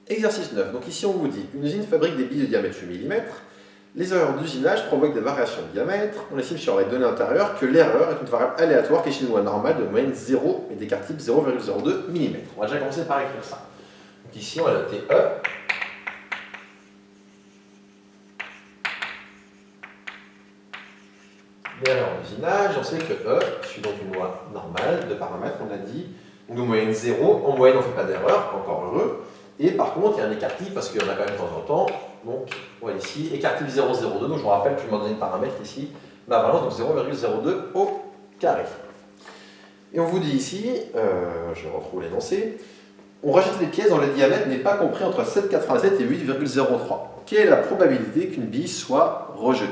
Exercice 9. Donc ici, on vous dit, une usine fabrique des billes de diamètre 8 mm. Les erreurs d'usinage provoquent des variations de diamètre. On estime sur les données intérieures que l'erreur est une variable aléatoire qui est chez une loi normale de moyenne 0 et d'écart type 0,02 mm. On va déjà commencer par écrire ça. Donc ici, on va noter E. L'erreur d'usinage, on sait que E suit donc une loi normale de paramètres, on a dit, donc de moyenne 0. En moyenne, on ne fait pas d'erreur, encore heureux. Et par contre, il y a un écart type, parce qu'il y en a quand même de temps en temps. Donc, on voit ici, écart type 0,02. Donc, je vous rappelle que je m'en donné le paramètre ici, ma valence, donc 0,02 au carré. Et on vous dit ici, je retrouve l'énoncé, on rajoute les pièces dont le diamètre n'est pas compris entre 7,87 et 8,03. Quelle est la probabilité qu'une bille soit rejetée?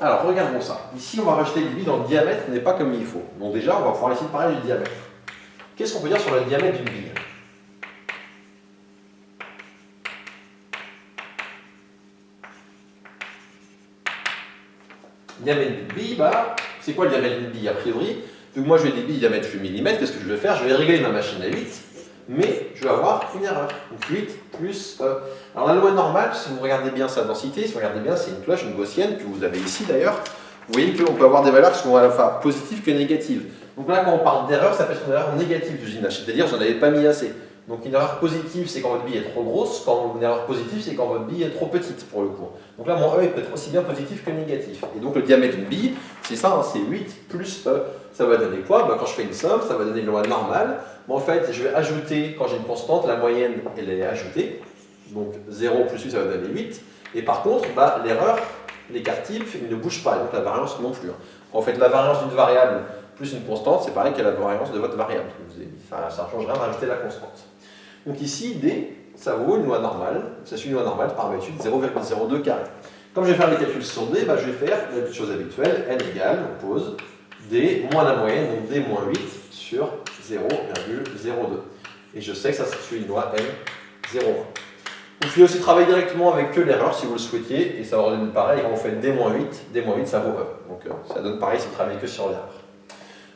Alors, regardons ça. Ici, on va rajouter les billes dont le diamètre n'est pas comme il faut. Donc déjà, on va pouvoir essayer de parler du diamètre. Qu'est-ce qu'on peut dire sur le diamètre d'une bille? Diamètre d'une bille, bah, c'est quoi le diamètre d'une bille a priori? Donc moi, je vais des billes diamètre 8 mm. Qu'est-ce que je vais faire? Je vais régler ma machine à 8, mais je vais avoir une erreur. Donc 8 plus E. Alors la loi normale, si vous regardez bien sa densité, si vous regardez bien, c'est une cloche, une gaussienne, que vous avez ici d'ailleurs. Vous voyez qu'on peut avoir des valeurs qui sont à la fois positives que négatives. Donc là, quand on parle d'erreur, ça peut être une erreur négative d'usinage, c'est-à-dire que vous n'en avez pas mis assez. Donc une erreur positive, c'est quand votre bille est trop grosse, quand une erreur positive, c'est quand votre bille est trop petite pour le coup. Donc là, mon E il peut être aussi bien positif que négatif. Et donc le diamètre d'une bille, c'est ça, hein, c'est 8 plus E. Ça va donner quoi? Bah, quand je fais une somme, ça va donner une loi normale. Mais en fait, je vais ajouter, quand j'ai une constante, la moyenne, elle est ajoutée. Donc 0 plus 8, ça va donner 8. Et par contre, bah, l'erreur, l'écart type, il ne bouge pas, et donc la variance non plus. Quand vous faites la variance d'une variable plus une constante, c'est pareil que la variance de votre variable. Ça ne change rien d'ajouter la constante. Donc ici, D, ça vaut une loi normale, ça suit une loi normale par habitude 0,02 carré. Comme je vais faire les calculs sur D, bah, je vais faire la chose habituelle, N égale, on pose, D moins la moyenne, donc D moins 8 sur 0,02. Et je sais que ça suit une loi N 0,1. Vous pouvez aussi travailler directement avec que l'erreur si vous le souhaitiez, et ça va donner pareil, quand vous faites D-8 ça vaut E. Donc ça donne pareil si vous travaillez que sur l'erreur.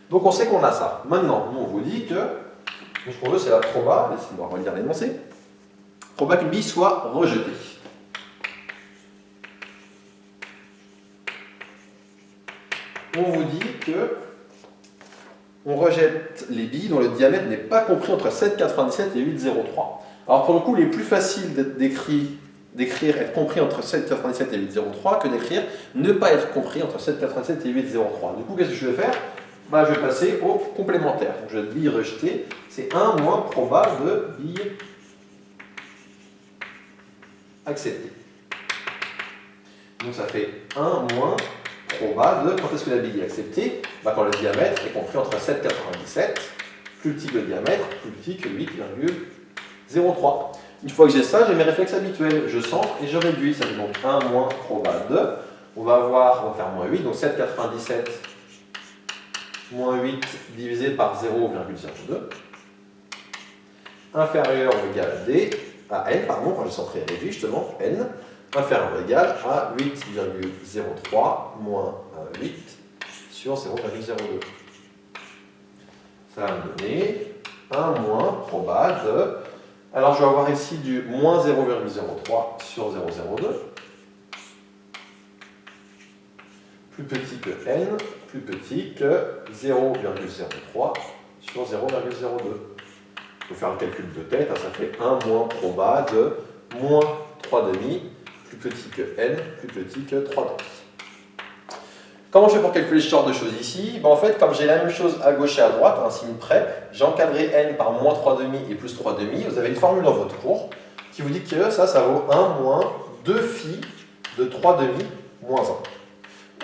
Donc on sait qu'on a ça. Maintenant, nous on vous dit que ce qu'on veut c'est la proba, laissez-moi relire l'énoncé, proba qu'une bille soit rejetée. On vous dit que on rejette les billes dont le diamètre n'est pas compris entre 7,97 et 8,03. Alors pour le coup, il est plus facile d'écrire être compris entre 7,97 et 8,03 que d'écrire ne pas être compris entre 7,97 et 8,03. Du coup, qu'est-ce que je vais faire? Bah, je vais passer au complémentaire. Donc, je vais bille rejetée, c'est 1 moins proba de bille acceptée. Donc ça fait 1 moins proba de, quand est-ce que la bille est acceptée? Bah, quand le diamètre est compris entre 7,97, plus petit que le diamètre, plus petit que 8,03. Une fois que j'ai ça, j'ai mes réflexes habituels. Je centre et je réduis. Ça fait donc 1 moins proba 2. On va faire moins 8, donc 7,97 moins 8 divisé par 0,02 inférieur ou égal à D, à N, pardon, quand j'ai centré et réduit justement, N, inférieur ou égal à 8,03 moins 8 sur 0,02. Ça va me donner 1 moins proba de... Alors je vais avoir ici du moins 0,03 sur 0,02, plus petit que n, plus petit que 0,03 sur 0,02. Il faut faire un calcul de tête, hein, ça fait 1 moins proba de moins 3,5, plus petit que n, plus petit que 3,5. Comment je fais pour calculer ce genre de choses ici? En fait, comme j'ai la même chose à gauche et à droite, un signe près, j'ai encadré n par moins 3,5 et plus 3,5. Vous avez une formule dans votre cours qui vous dit que ça vaut 1 moins 2 phi de 3,5 moins 1.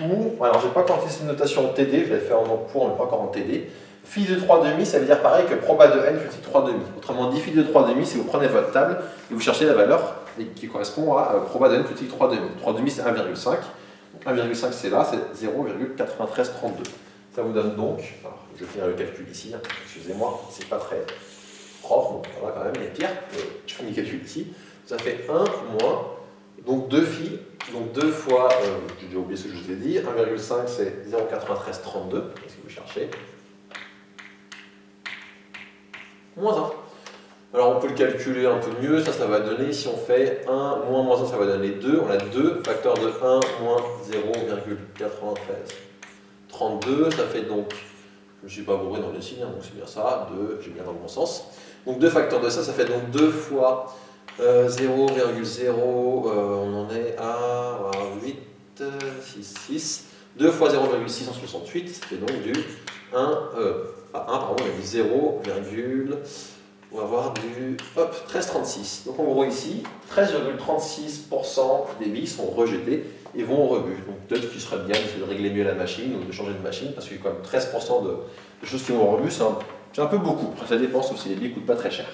Ou, alors je n'ai pas encore utilisé une notation TD, je l'ai fait en cours, mais pas encore en TD. Phi de 3,5, ça veut dire pareil que proba de n plus petit 3,5. Autrement dit, phi de 3,5, si vous prenez votre table et vous cherchez la valeur qui correspond à proba de n plus petit 3,5. 3,5 c'est 1,5. 1,5 c'est là, c'est 0,9332. Ça vous donne donc, alors je vais finir le calcul ici, hein, excusez-moi, c'est pas très propre, donc on va quand même les pires, je finis le calcul ici. Ça fait 1 moins, donc 2 phi, donc 2 fois, j'ai oublié ce que je vous ai dit, 1,5 c'est 0,9332, qu'est-ce que vous cherchez? Moins 1. Alors on peut le calculer un peu mieux, ça va donner, si on fait 1 moins moins 1, ça va donner 2. On a 2, facteur de 1 moins 0,93. 32, ça fait donc, je ne suis pas bourré dans les signes, donc c'est bien ça, 2, j'ai bien dans le bon sens. Donc 2 facteurs de ça, ça fait donc 2 fois 0,0, on en est à 8, 6, 6. 2 fois 0,668, ça fait donc du 1, pardon, on a du 0, on va avoir du 13,36. Donc en gros ici, 13,36% des billes sont rejetées et vont au rebut. Donc peut-être qu'il serait bien de régler mieux la machine ou de changer de machine parce que quand même 13% de choses qui vont au rebut, c'est un peu beaucoup. Après, ça dépend, sauf si les billes ne coûtent pas très cher.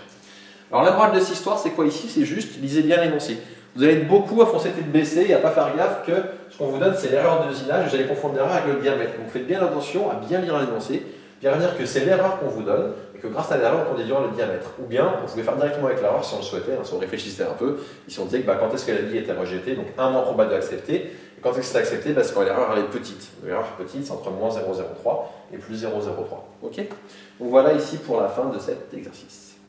Alors la morale de cette histoire, c'est quoi ici? C'est juste, lisez bien l'énoncé. Vous allez être beaucoup à foncer tête baissée et à ne pas faire gaffe que ce qu'on vous donne, c'est l'erreur de usinage. Vous allez confondre l'erreur avec le diamètre. Donc faites bien attention à bien lire l'énoncé, bien dire que c'est l'erreur qu'on vous donne et que grâce à l'erreur, on déduira le diamètre. Ou bien, on pouvait faire directement avec l'erreur si on le souhaitait, si on réfléchissait un peu, si on disait que quand est-ce que la bille était rejetée, donc un moins probable d'accepter. Et quand est-ce que c'est accepté? C'est quand l'erreur elle est petite. L'erreur petite, c'est entre moins 0,03 et plus 0,03. Ok? Donc voilà ici pour la fin de cet exercice.